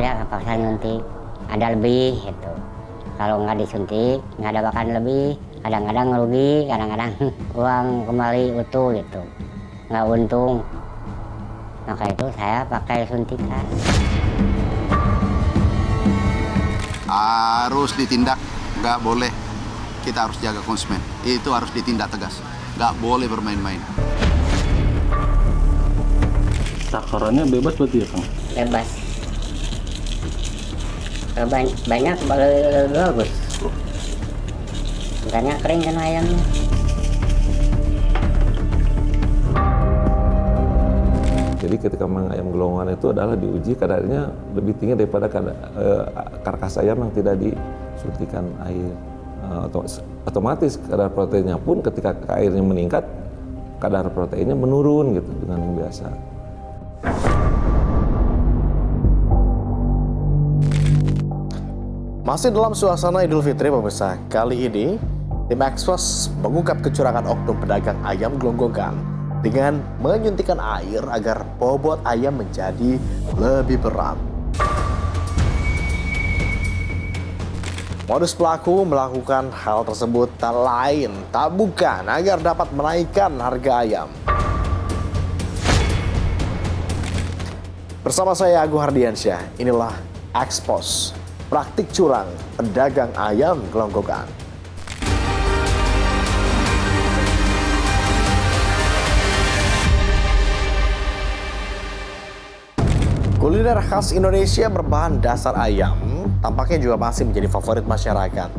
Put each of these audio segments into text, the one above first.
saya terpaksa nyuntik, ada lebih gitu. Kalau nggak disuntik, nggak ada bahkan lebih, kadang-kadang rugi, kadang-kadang uang kembali utuh gitu, nggak untung. Maka itu saya pakai suntikan. Harus ditindak, nggak boleh. Kita harus jaga konsumen, itu harus ditindak tegas, nggak boleh bermain-main. Takarannya bebas berarti ya Kang? Bebas. Banyak bagus. Bukannya kering kan ayamnya. Jadi ketika ayam gelongan itu adalah diuji kadarnya lebih tinggi daripada karkas ayam yang tidak disuntikan air. Otomatis kadar proteinnya pun ketika airnya meningkat, kadar proteinnya menurun gitu dengan yang biasa. Masih dalam suasana Idul Fitri pemirsa, kali ini tim Expos mengungkap kecurangan oknum pedagang ayam gelonggongan dengan menyuntikkan air agar bobot ayam menjadi lebih berat. Modus pelaku melakukan hal tersebut tak lain tak bukan agar dapat menaikkan harga ayam. Bersama saya Agung Hardiansyah, inilah Expos, praktik curang pedagang ayam gelonggongan. Kuliner khas Indonesia berbahan dasar ayam tampaknya juga masih menjadi favorit masyarakat.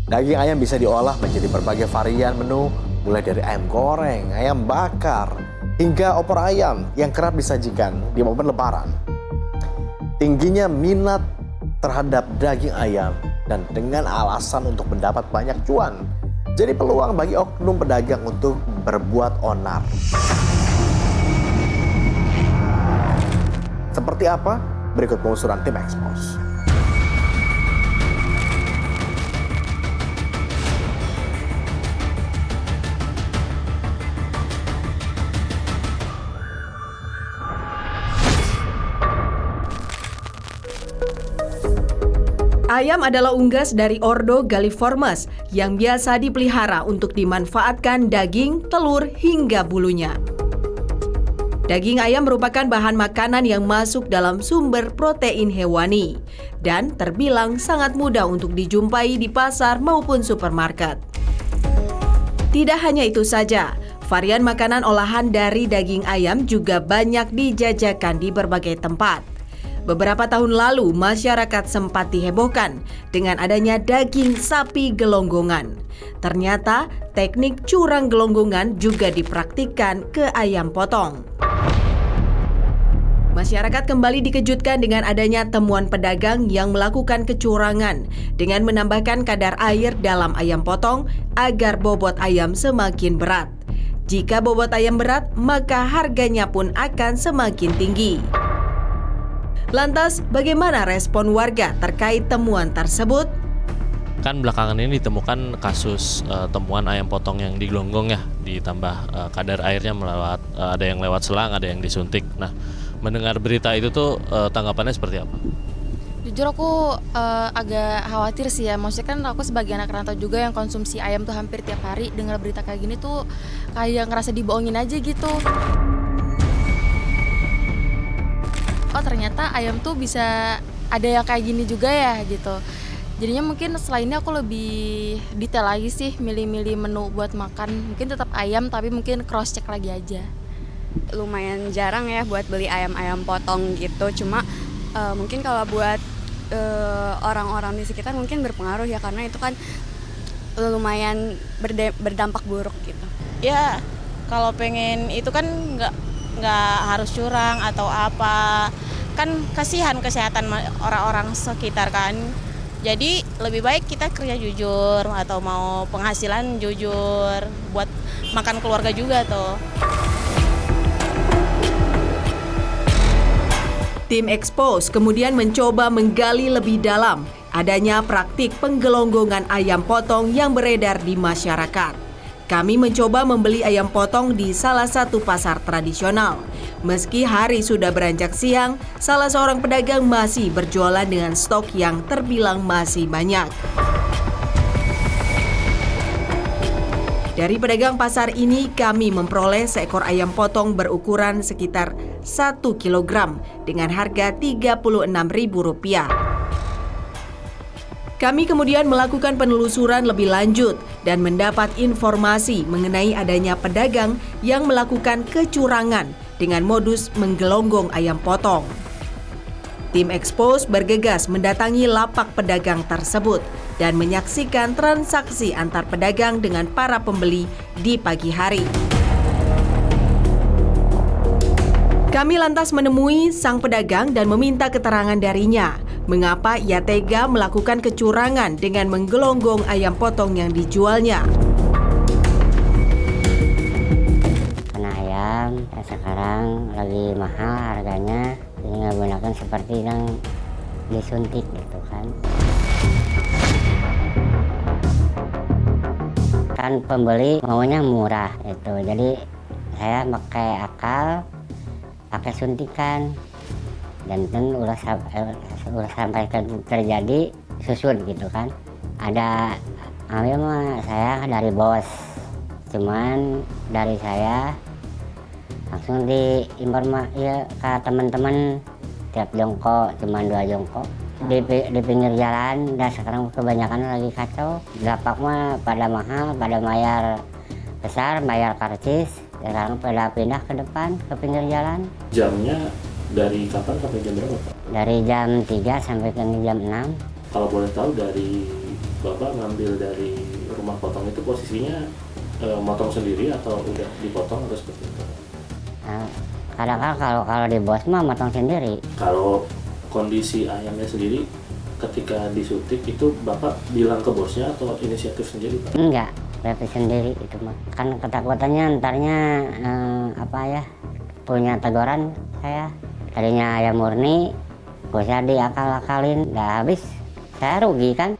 Daging ayam bisa diolah menjadi berbagai varian menu, mulai dari ayam goreng, ayam bakar, hingga opor ayam yang kerap disajikan di momen lebaran. Tingginya minat terhadap daging ayam dan dengan alasan untuk mendapat banyak cuan, jadi peluang bagi oknum pedagang untuk berbuat onar. Seperti apa? Berikut penelusuran tim Expos. Ayam adalah unggas dari ordo Galliformes yang biasa dipelihara untuk dimanfaatkan daging, telur, hingga bulunya. Daging ayam merupakan bahan makanan yang masuk dalam sumber protein hewani dan terbilang sangat mudah untuk dijumpai di pasar maupun supermarket. Tidak hanya itu saja, varian makanan olahan dari daging ayam juga banyak dijajakan di berbagai tempat. Beberapa tahun lalu, masyarakat sempat dihebohkan dengan adanya daging sapi gelonggongan. Ternyata, teknik curang gelonggongan juga dipraktikkan ke ayam potong. Masyarakat kembali dikejutkan dengan adanya temuan pedagang yang melakukan kecurangan dengan menambahkan kadar air dalam ayam potong agar bobot ayam semakin berat. Jika bobot ayam berat, maka harganya pun akan semakin tinggi. Lantas, bagaimana respon warga terkait temuan tersebut? Kan belakangan ini ditemukan kasus temuan ayam potong yang digelonggong ya, ditambah kadar airnya ada yang lewat selang, ada yang disuntik. Nah, mendengar berita itu tuh tanggapannya seperti apa? Jujur aku agak khawatir sih ya. Maksudnya kan aku sebagai anak rantau juga yang konsumsi ayam tuh hampir tiap hari. Dengar berita kayak gini tuh kayak ngerasa dibohongin aja gitu. Oh ternyata ayam tuh bisa ada yang kayak gini juga ya gitu. Jadinya mungkin setelah ini aku lebih detail lagi sih milih-milih menu buat makan. Mungkin tetap ayam tapi mungkin cross check lagi aja. Lumayan jarang ya buat beli ayam-ayam potong gitu. Cuma mungkin kalau buat orang-orang di sekitar mungkin berpengaruh ya, karena itu kan lumayan berdampak buruk gitu. Ya kalau pengen itu kan nggak harus curang atau apa, kan kasihan kesehatan orang-orang sekitar kan. Jadi lebih baik kita kerja jujur atau mau penghasilan jujur buat makan keluarga juga tuh. Tim Expos kemudian mencoba menggali lebih dalam adanya praktik penggelonggongan ayam potong yang beredar di masyarakat. Kami mencoba membeli ayam potong di salah satu pasar tradisional. Meski hari sudah beranjak siang, salah seorang pedagang masih berjualan dengan stok yang terbilang masih banyak. Dari pedagang pasar ini, kami memperoleh seekor ayam potong berukuran sekitar 1 kg dengan harga Rp36.000. Kami kemudian melakukan penelusuran lebih lanjut dan mendapat informasi mengenai adanya pedagang yang melakukan kecurangan dengan modus menggelonggong ayam potong. Tim Expose bergegas mendatangi lapak pedagang tersebut dan menyaksikan transaksi antar pedagang dengan para pembeli di pagi hari. Kami lantas menemui sang pedagang dan meminta keterangan darinya, mengapa ia tega melakukan kecurangan dengan menggelonggong ayam potong yang dijualnya. Karena ayam sekarang lagi mahal harganya, jadi nggak gunakan seperti yang disuntik gitu kan. Kan pembeli maunya murah itu, jadi saya pakai akal, pakai suntikan, dan udah sampai terjadi susut gitu kan. Ada ambil mah saya dari bos, cuman dari saya langsung diinformasi ke teman-teman, tiap jongkok cuman 2 jongkok di pinggir jalan. Dan sekarang kebanyakan lagi kacau, lapak mah pada mahal, pada bayar besar, bayar karcis. Sekarang pada pindah ke depan ke pinggir jalan. Jamnya dari kapan sampai jam berapa, Pak? Dari jam 3 sampai ke jam 6. Kalau boleh tahu, dari Bapak ngambil dari rumah potong itu posisinya motong sendiri atau udah dipotong atau seperti itu? Kadang-kadang kalau di bos mah motong sendiri. Kalau kondisi ayamnya sendiri ketika disuntik itu Bapak bilang ke bosnya atau inisiatif sendiri, Pak? Enggak, rapid sendiri itu mah. Kan ketakutannya ntarnya punya teguran saya. Tadinya ayam murni, bisa diakal-akalin, udah habis saya rugi kan.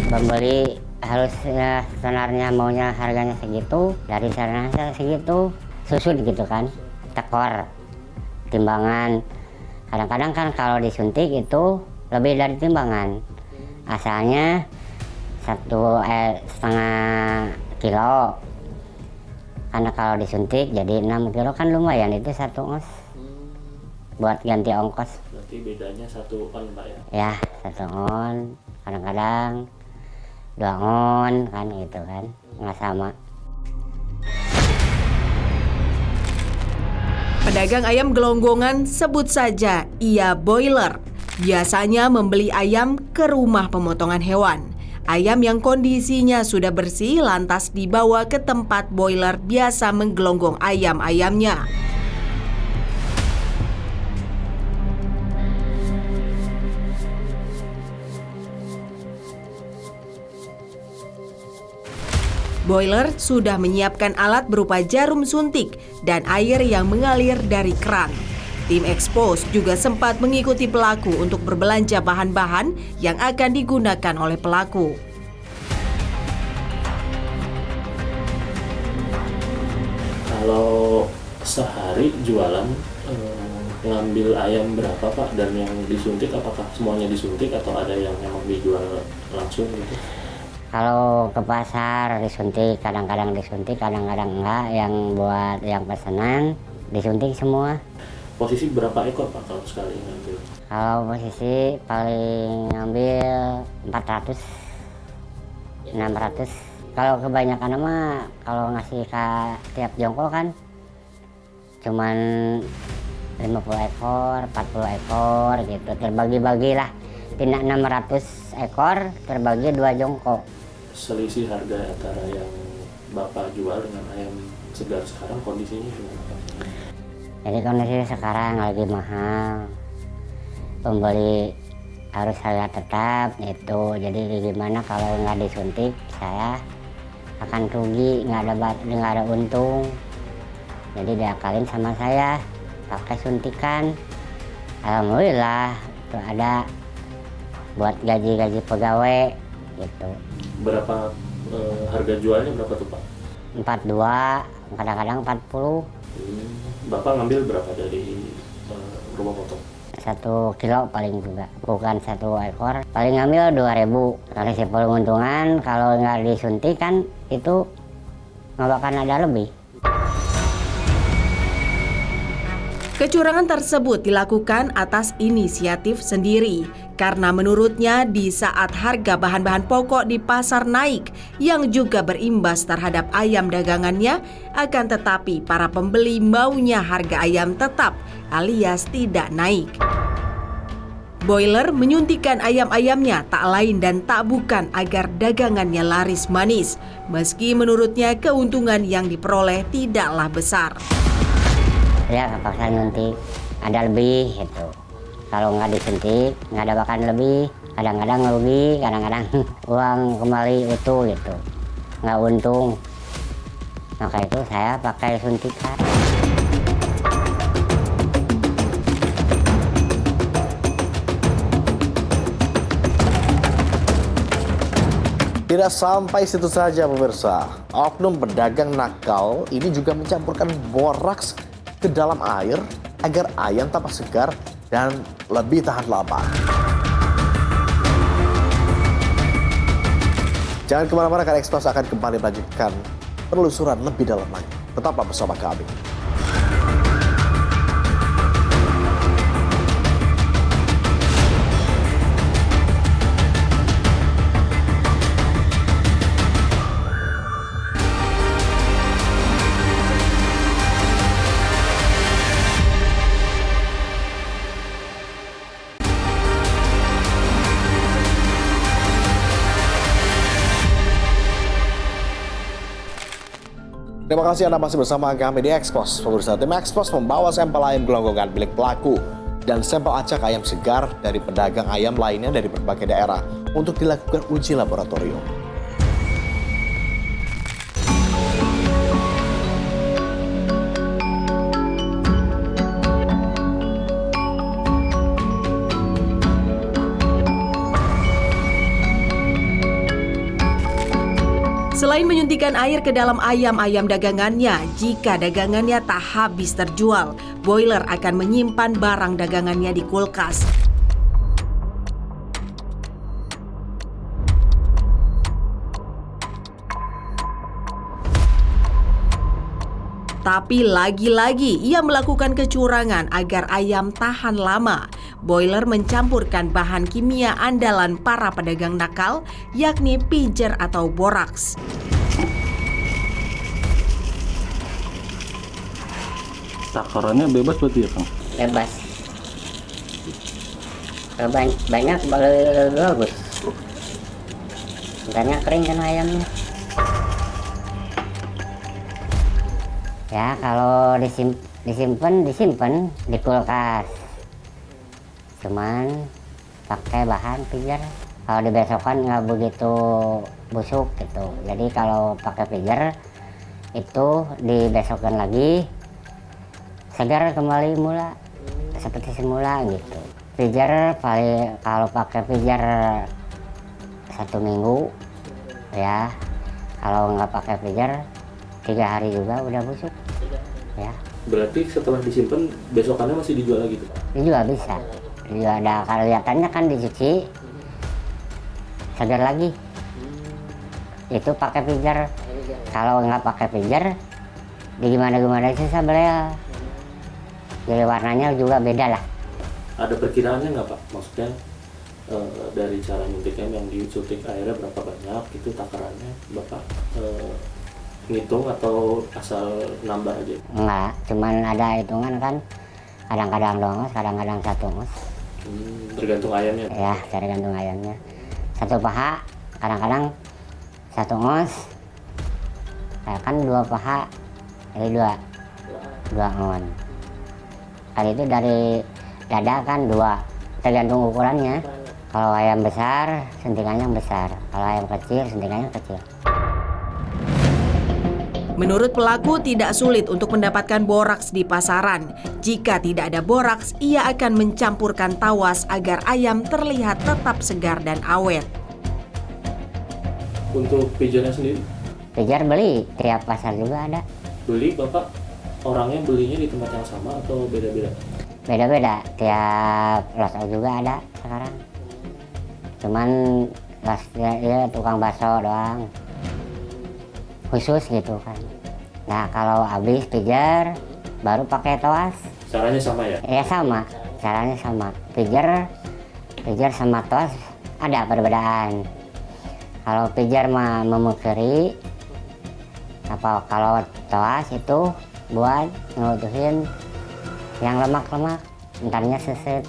Pembeli harus sebenarnya maunya harganya segitu, dari sana segitu, susut gitu kan, tekor, timbangan. Kadang-kadang kan kalau disuntik itu lebih dari timbangan, asalnya 1,5 kilo, karena kalau disuntik jadi 6 kilo kan lumayan, itu 1 ons buat ganti ongkos. Berarti bedanya 1 on, Pak ya? Ya, 1 on, kadang-kadang 2 on kan gitu kan, nggak sama. Pedagang ayam gelonggongan sebut saja ia boiler. Biasanya membeli ayam ke rumah pemotongan hewan. Ayam yang kondisinya sudah bersih lantas dibawa ke tempat boiler biasa menggelonggong ayam-ayamnya. Boiler sudah menyiapkan alat berupa jarum suntik dan air yang mengalir dari keran. Tim Expose juga sempat mengikuti pelaku untuk berbelanja bahan-bahan yang akan digunakan oleh pelaku. Kalau sehari jualan ngambil ayam berapa, Pak? Dan yang disuntik apakah semuanya disuntik atau ada yang memang dijual langsung gitu? Kalau ke pasar disuntik, kadang-kadang disuntik, kadang-kadang enggak. Yang buat yang pesanan disuntik semua. Posisi berapa ekor, Pak, kalau sekali ngambil? Kalau posisi paling ngambil 400, 600. Kalau kebanyakan mah kalau ngasih ke tiap jongkok kan cuman 50 ekor, 40 ekor gitu. Terbagi-bagi lah. Tidak 600 ekor terbagi 2 jongkok. Selisih harga antara yang Bapak jual dengan ayam segar sekarang kondisinya gimana, Pak? Jadi kondisi sekarang lagi mahal, pembeli harus harga tetap itu. Jadi gimana kalau nggak disuntik, saya akan rugi, nggak ada untung. Jadi diakalin sama saya pakai suntikan. Alhamdulillah itu ada buat gaji pegawai gitu. Berapa harga jualnya berapa tuh, Pak? 42 kadang-kadang 40. Bapak ngambil berapa dari rumah potong? 1 kilo paling juga, bukan 1 ekor. Paling ngambil 2.000. Dari si penguntungan kalau nggak disuntik kan itu nggak bakal ada lebih. Kecurangan tersebut dilakukan atas inisiatif sendiri karena menurutnya di saat harga bahan-bahan pokok di pasar naik yang juga berimbas terhadap ayam dagangannya, akan tetapi para pembeli maunya harga ayam tetap alias tidak naik. Boiler menyuntikkan ayam-ayamnya tak lain dan tak bukan agar dagangannya laris manis, meski menurutnya keuntungan yang diperoleh tidaklah besar. Ya kepaksa nyuntik, ada lebih gitu. Kalau nggak disuntik, nggak ada bahkan lebih. Kadang-kadang rugi, kadang-kadang uang kembali utuh gitu. Nggak untung. Maka itu saya pakai suntikan. Tidak sampai situ saja pemirsa, oknum pedagang nakal ini juga mencampurkan boraks ke dalam air agar ayam tampak segar dan lebih tahan lama. Jangan kemana-mana, karena Ekspos akan kembali melanjutkan penelusuran lebih dalam lagi. Tetaplah bersama kami. Terima kasih Anda masih bersama kami di Ekspos. Pemirsa, tim Ekspos membawa sampel ayam gelonggongan milik pelaku dan sampel acak ayam segar dari pedagang ayam lainnya dari berbagai daerah untuk dilakukan uji laboratorium. Selain menyuntikkan air ke dalam ayam-ayam dagangannya, jika dagangannya tak habis terjual, Boiler akan menyimpan barang dagangannya di kulkas. Tapi lagi-lagi ia melakukan kecurangan agar ayam tahan lama. Boiler mencampurkan bahan kimia andalan para pedagang nakal, yakni pijer atau boraks. Takarannya bebas berarti ya, Kang? Bebas. Banyak bagus. Sebenarnya kering kan ayamnya. Ya kalau disimpan di kulkas. Cuman pakai bahan pijer. Kalau dibesokan nggak begitu busuk gitu. Jadi kalau pakai pijer itu dibesokkan lagi segar kembali mula seperti semula gitu. Pijer kalau pakai pijer 1 minggu ya. Kalau nggak pakai pijer 3 hari juga udah busuk ya. Berarti setelah disimpan besokannya masih dijual lagi tuh? Dijual bisa. Dijual, ada kelihatannya kan dicuci segar lagi. Itu pakai pijer. Kalau nggak pakai pijer, di gimana susah belel. Jadi warnanya juga beda lah. Ada perkiraannya nggak Pak? Maksudnya dari cara nyuntiknya yang disuntik airnya berapa banyak itu takarannya Bapak ngitung atau asal nambah aja? Enggak, cuman ada hitungan kan. Kadang-kadang 2 ons, kadang-kadang 1 ons. Tergantung ayamnya? Ya, tergantung ayamnya. 1 paha, kadang-kadang 1 ons. Kan 2 paha, jadi 2 on. Kali itu dari dada kan 2, tergantung ukurannya. Kalau ayam besar, suntikannya besar. Kalau ayam kecil, suntikannya kecil. Menurut pelaku tidak sulit untuk mendapatkan boraks di pasaran. Jika tidak ada boraks, ia akan mencampurkan tawas agar ayam terlihat tetap segar dan awet. Untuk pijernya sendiri? Pijer beli, tiap pasar juga ada. beli Bapak orangnya belinya di tempat yang sama atau beda-beda? Beda-beda, tiap los juga ada sekarang. Cuman losnya ya tukang bakso doang, khusus gitu kan. Nah kalau habis pijar baru pakai toas. Caranya sama ya? Ya sama, caranya sama. Pijar sama toas ada perbedaan. Kalau pijar mah memukiri, apa kalau toas itu buat ngelutuhin yang lemak-lemak, entarnya seset.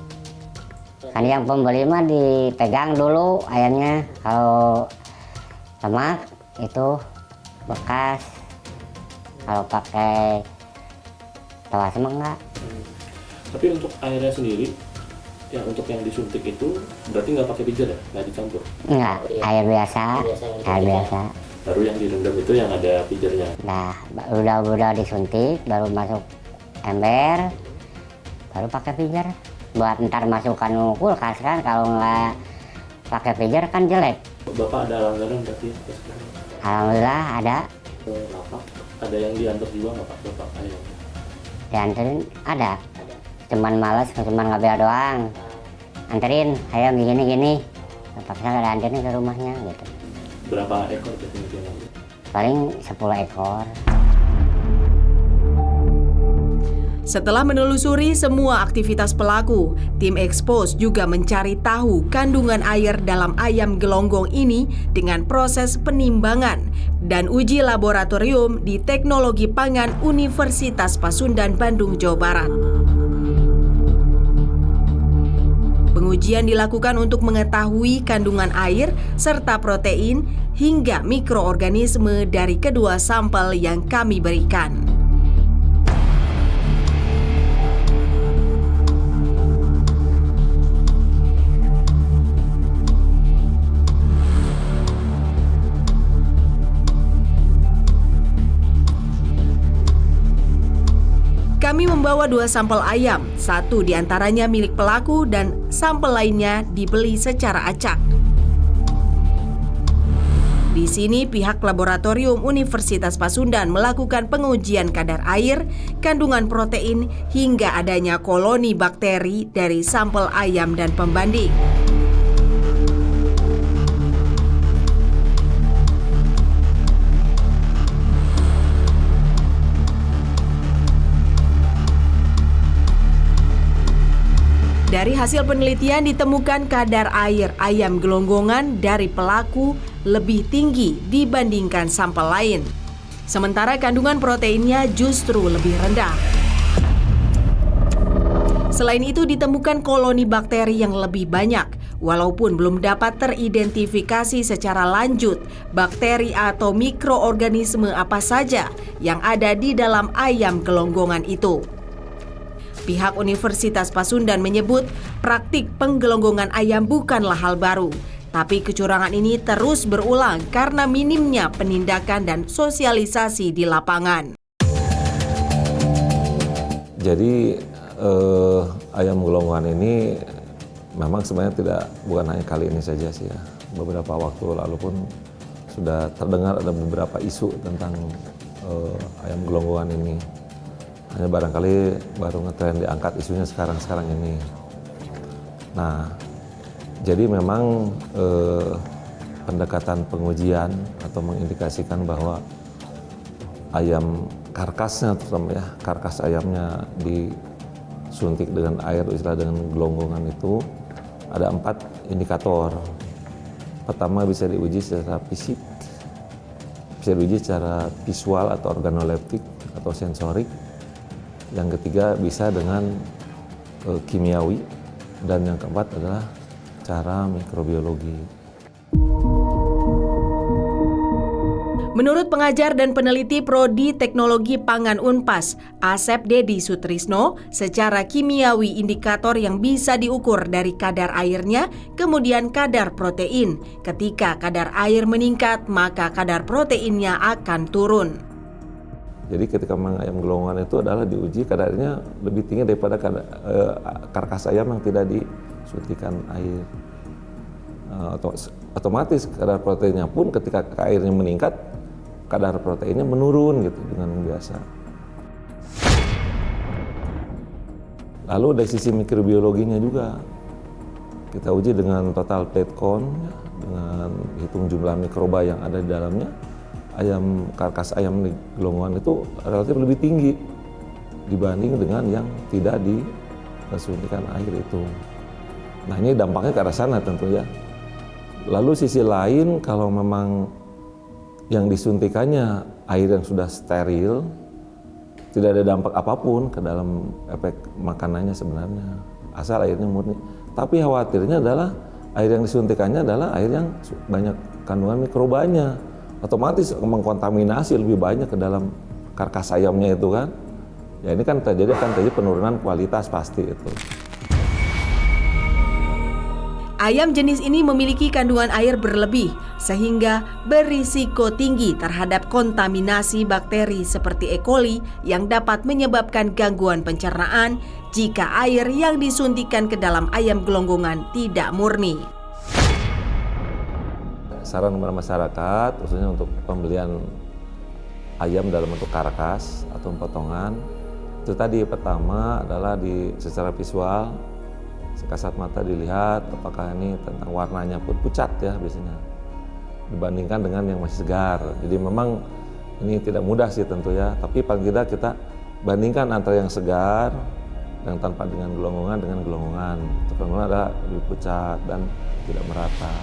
Kan yang pembeli mah dipegang dulu ayamnya. Kalau lemak itu bekas. Kalau pakai toas mah enggak. Tapi untuk airnya sendiri, ya untuk yang disuntik itu berarti nggak pakai pijar ya? Nggak dicampur? Enggak, air biasa. Air biasa. Baru yang direndam itu yang ada pijarnya. Nah, udah disuntik, baru masuk ember, baru pakai pijar. Buat ntar masukkan kulkas kan, kalau nggak pakai pijar kan jelek. Bapak ada langganan berarti ya sekarang? Alhamdulillah ada. Lapak, ada yang diantar juga nggak Pak Bapak ayam? Dianterin ada. Cuman males, cuman ngambil doang. Anterin ayam gini-gini. Terpaksa nggak dianterin ke rumahnya gitu. Berapa ekor biasanya dia ngambil? Paling 10 ekor. Setelah menelusuri semua aktivitas pelaku, tim Expose juga mencari tahu kandungan air dalam ayam gelonggong ini dengan proses penimbangan dan uji laboratorium di Teknologi Pangan Universitas Pasundan, Bandung, Jawa Barat. Pengujian dilakukan untuk mengetahui kandungan air serta protein hingga mikroorganisme dari kedua sampel yang kami berikan. Kami membawa 2 sampel ayam, 1 diantaranya milik pelaku dan sampel lainnya dibeli secara acak. Di sini pihak laboratorium Universitas Pasundan melakukan pengujian kadar air, kandungan protein, hingga adanya koloni bakteri dari sampel ayam dan pembanding. Dari hasil penelitian ditemukan kadar air ayam gelonggongan dari pelaku lebih tinggi dibandingkan sampel lain. Sementara kandungan proteinnya justru lebih rendah. Selain itu ditemukan koloni bakteri yang lebih banyak, walaupun belum dapat teridentifikasi secara lanjut bakteri atau mikroorganisme apa saja yang ada di dalam ayam gelonggongan itu. Pihak Universitas Pasundan menyebut praktik penggelonggongan ayam bukanlah hal baru, tapi kecurangan ini terus berulang karena minimnya penindakan dan sosialisasi di lapangan. Jadi ayam gelonggongan ini memang sebenarnya bukan hanya kali ini saja sih ya. Beberapa waktu lalu pun sudah terdengar ada beberapa isu tentang ayam gelonggongan ini. Hanya barangkali baru ngetren diangkat isunya sekarang ini. Nah, jadi memang pendekatan pengujian atau mengindikasikan bahwa ayam karkasnya, terutama ya karkas ayamnya disuntik dengan air, istilah dengan gelonggongan itu ada 4 indikator. Pertama bisa diuji secara fisik, bisa diuji secara visual atau organoleptik atau sensorik. Yang ketiga bisa dengan kimiawi, dan yang keempat adalah cara mikrobiologi. Menurut pengajar dan peneliti Prodi Teknologi Pangan Unpas, Asep Dedi Sutrisno, secara kimiawi indikator yang bisa diukur dari kadar airnya, kemudian kadar protein. Ketika kadar air meningkat, maka kadar proteinnya akan turun. Jadi ketika memang ayam gelonggongan itu adalah diuji kadarnya lebih tinggi daripada karkas ayam yang tidak disuntikan air. Otomatis kadar proteinnya pun ketika airnya meningkat, kadar proteinnya menurun gitu dengan yang biasa. Lalu dari sisi mikrobiologinya juga kita uji dengan total plate count, ya, dengan hitung jumlah mikroba yang ada di dalamnya. Karkas ayam di gelonggongan itu relatif lebih tinggi dibanding dengan yang tidak disuntikan air itu. Nah ini dampaknya ke arah sana tentu ya. Lalu sisi lain kalau memang yang disuntikannya air yang sudah steril, tidak ada dampak apapun ke dalam efek makanannya sebenarnya, asal airnya murni. Tapi khawatirnya adalah air yang disuntikannya adalah air yang banyak kandungan mikrobanya, otomatis mengkontaminasi lebih banyak ke dalam karkas ayamnya itu kan. Ya ini kan akan terjadi penurunan kualitas pasti itu. Ayam jenis ini memiliki kandungan air berlebih sehingga berisiko tinggi terhadap kontaminasi bakteri seperti E. coli yang dapat menyebabkan gangguan pencernaan jika air yang disuntikan ke dalam ayam gelonggongan tidak murni. Saran kepada masyarakat, khususnya untuk pembelian ayam dalam bentuk karkas atau potongan, itu tadi pertama adalah secara visual, sekasat mata dilihat apakah ini tentang warnanya pun pucat ya biasanya, dibandingkan dengan yang masih segar. Jadi memang ini tidak mudah sih tentu ya, tapi paling tidak kita bandingkan antara yang segar yang tanpa dengan gelonggongan dengan gelonggongan. Gelonggongan adalah lebih pucat dan tidak merata.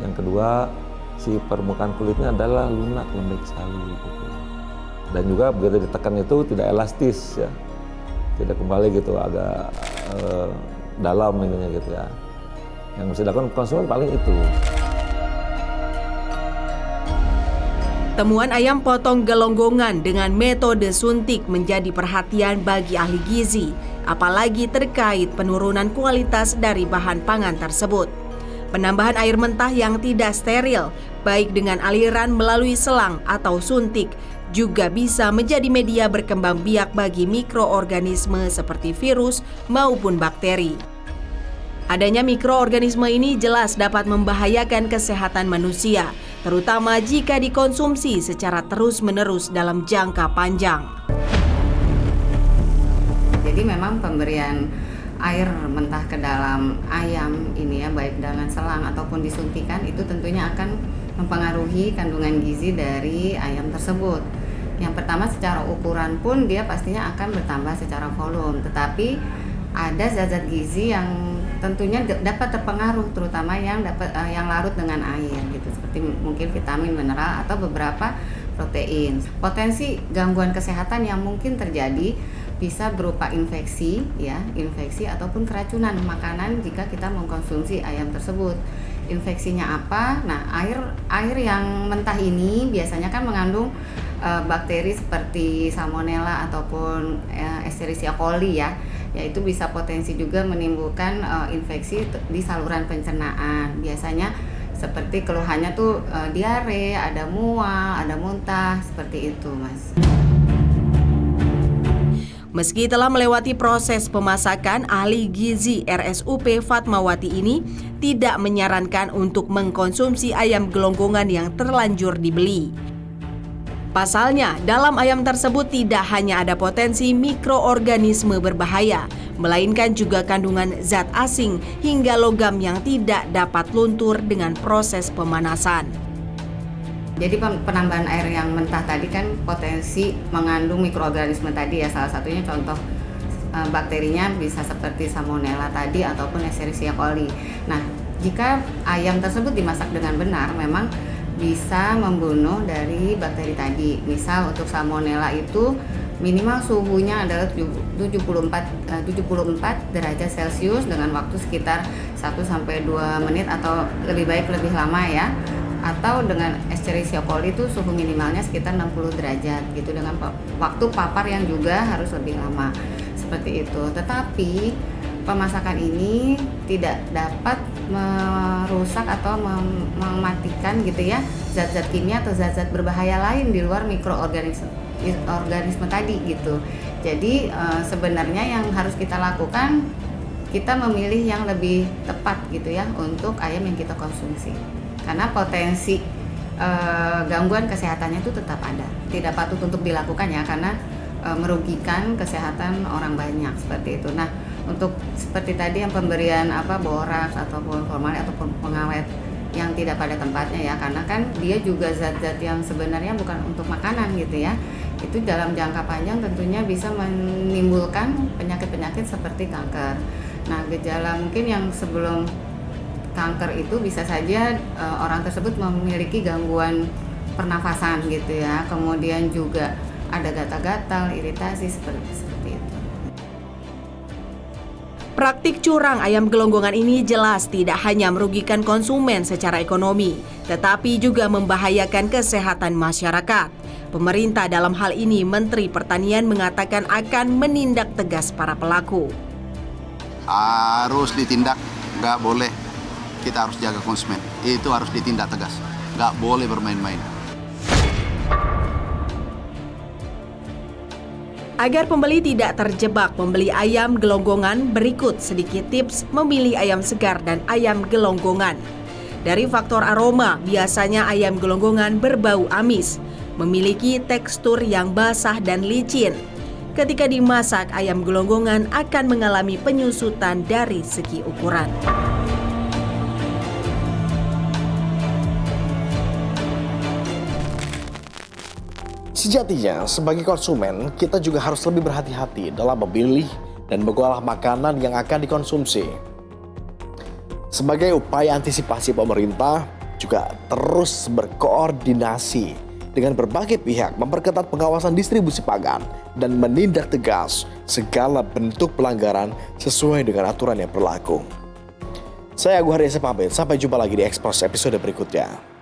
Yang kedua, si permukaan kulitnya adalah lunak, lembek sekali gitu. Dan juga begitu ditekan itu tidak elastis ya, tidak kembali gitu, agak dalam ininya gitu ya. Yang mesti dilakukan konsumen paling itu. Temuan ayam potong gelonggongan dengan metode suntik menjadi perhatian bagi ahli gizi, apalagi terkait penurunan kualitas dari bahan pangan tersebut. Penambahan air mentah yang tidak steril, baik dengan aliran melalui selang atau suntik, juga bisa menjadi media berkembang biak bagi mikroorganisme seperti virus maupun bakteri. Adanya mikroorganisme ini jelas dapat membahayakan kesehatan manusia, terutama jika dikonsumsi secara terus-menerus dalam jangka panjang. Jadi memang pemberian air mentah ke dalam ayam ini ya, baik dengan selang ataupun disuntikan, itu tentunya akan mempengaruhi kandungan gizi dari ayam tersebut. Yang pertama, secara ukuran pun dia pastinya akan bertambah secara volume, tetapi ada zat-zat gizi yang tentunya dapat terpengaruh, terutama yang larut dengan air gitu, seperti mungkin vitamin, mineral atau beberapa protein. Potensi gangguan kesehatan yang mungkin terjadi bisa berupa infeksi ataupun keracunan makanan jika kita mengkonsumsi ayam tersebut. Infeksinya apa? Nah, air yang mentah ini biasanya kan mengandung bakteri seperti Salmonella ataupun Escherichia coli ya. Yaitu bisa potensi juga menimbulkan infeksi di saluran pencernaan. Biasanya seperti keluhannya tuh diare, ada mual, ada muntah, seperti itu, Mas. Meski telah melewati proses pemasakan, ahli gizi RSUP Fatmawati ini tidak menyarankan untuk mengkonsumsi ayam gelonggongan yang terlanjur dibeli. Pasalnya, dalam ayam tersebut tidak hanya ada potensi mikroorganisme berbahaya, melainkan juga kandungan zat asing hingga logam yang tidak dapat luntur dengan proses pemanasan. Jadi penambahan air yang mentah tadi kan potensi mengandung mikroorganisme tadi ya, salah satunya contoh bakterinya bisa seperti Salmonella tadi ataupun Escherichia coli. Nah, jika ayam tersebut dimasak dengan benar memang bisa membunuh dari bakteri tadi. Misal untuk Salmonella itu minimal suhunya adalah 74 derajat Celcius dengan waktu sekitar 1-2 menit atau lebih baik lebih lama ya. Atau dengan Escherichia coli itu suhu minimalnya sekitar 60 derajat gitu, dengan waktu papar yang juga harus lebih lama seperti itu. Tetapi pemasakan ini tidak dapat merusak atau mematikan gitu ya zat-zat kimia atau zat-zat berbahaya lain di luar mikroorganisme tadi gitu. Jadi sebenarnya yang harus kita lakukan, kita memilih yang lebih tepat gitu ya untuk ayam yang kita konsumsi. Karena potensi gangguan kesehatannya itu tetap ada. Tidak patut untuk dilakukan ya, karena merugikan kesehatan orang banyak seperti itu. Nah, untuk seperti tadi yang pemberian boraks ataupun formalin ataupun pengawet yang tidak pada tempatnya ya, karena kan dia juga zat-zat yang sebenarnya bukan untuk makanan gitu ya. Itu dalam jangka panjang tentunya bisa menimbulkan penyakit-penyakit seperti kanker. Nah, gejala mungkin yang sebelum kanker itu bisa saja orang tersebut memiliki gangguan pernafasan gitu ya. Kemudian juga ada gatal-gatal, iritasi seperti itu. Praktik curang ayam gelonggongan ini jelas tidak hanya merugikan konsumen secara ekonomi, tetapi juga membahayakan kesehatan masyarakat. Pemerintah dalam hal ini, Menteri Pertanian mengatakan akan menindak tegas para pelaku. Harus ditindak, nggak boleh. Kita harus jaga konsumen. Itu harus ditindak tegas. Nggak boleh bermain-main. Agar pembeli tidak terjebak membeli ayam gelonggongan, berikut sedikit tips memilih ayam segar dan ayam gelonggongan. Dari faktor aroma, biasanya ayam gelonggongan berbau amis, memiliki tekstur yang basah dan licin. Ketika dimasak, ayam gelonggongan akan mengalami penyusutan dari segi ukuran. Sejatinya, sebagai konsumen, kita juga harus lebih berhati-hati dalam memilih dan mengolah makanan yang akan dikonsumsi. Sebagai upaya antisipasi, pemerintah juga terus berkoordinasi dengan berbagai pihak, memperketat pengawasan distribusi pangan dan menindak tegas segala bentuk pelanggaran sesuai dengan aturan yang berlaku. Saya Agung Haryasa pamit, sampai jumpa lagi di Ekspos episode berikutnya.